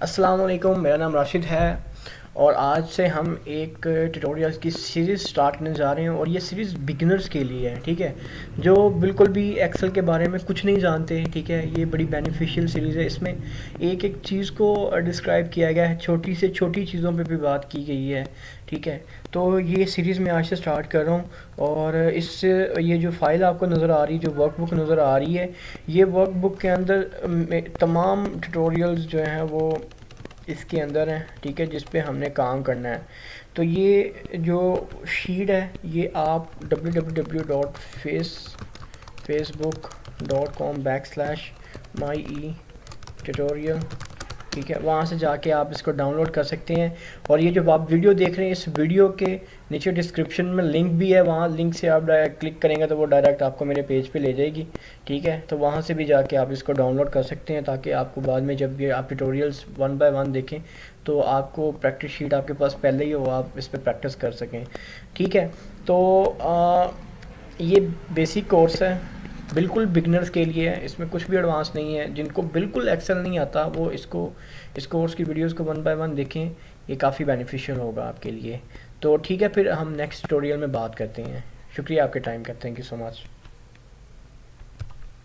السلام علیکم، میرا نام راشد ہے اور آج سے ہم ایک ٹیٹوریلز کی سیریز سٹارٹ کرنے جا رہے ہیں اور یہ سیریز بگنرز کے لیے ہے، ٹھیک ہے، جو بالکل بھی ایکسل کے بارے میں کچھ نہیں جانتے، ٹھیک ہے۔ یہ بڑی بینیفیشیل سیریز ہے، اس میں ایک ایک چیز کو ڈسکرائب کیا گیا ہے، چھوٹی سے چھوٹی چیزوں پہ بھی بات کی گئی ہے، ٹھیک ہے۔ تو یہ سیریز میں آج سے سٹارٹ کر رہا ہوں اور یہ جو فائل آپ کو نظر آ رہی، جو ورک بک نظر آ رہی ہے، یہ ورک بک کے اندر تمام ٹیٹوریلز جو ہیں وہ اس کے اندر ہیں، ٹھیک ہے، جس پہ ہم نے کام کرنا ہے۔ تو یہ جو شیٹ ہے یہ آپ www.facebook.com/mytutorial، ٹھیک ہے، وہاں سے جا کے آپ اس کو ڈاؤن لوڈ کر سکتے ہیں۔ اور یہ جو آپ ویڈیو دیکھ رہے ہیں، اس ویڈیو کے نیچے ڈسکرپشن میں لنک بھی ہے، وہاں لنک سے آپ ڈائریکٹ کلک کریں گے تو وہ ڈائریکٹ آپ کو میرے پیج پہ لے جائے گی، ٹھیک ہے۔ تو وہاں سے بھی جا کے آپ اس کو ڈاؤن لوڈ کر سکتے ہیں تاکہ آپ کو بعد میں جب یہ آپ ٹیٹوریلز 1 بائی 1 دیکھیں تو آپ کو پریکٹس شیٹ آپ کے پاس پہلے ہی ہو، آپ اس پہ پریکٹس کر سکیں، ٹھیک ہے۔ تو یہ بیسک کورس ہے، بالکل بگنرز کے لیے ہے، اس میں کچھ بھی ایڈوانس نہیں ہے۔ جن کو بالکل ایکسل نہیں آتا وہ اس کورس کی ویڈیوز کو 1 بائی 1 دیکھیں، یہ کافی بینیفیشیل ہوگا آپ کے لیے۔ تو ٹھیک ہے، پھر ہم نیکسٹ ٹیٹوریل میں بات کرتے ہیں۔ شکریہ آپ کے ٹائم کا، تھینک یو سو مچ۔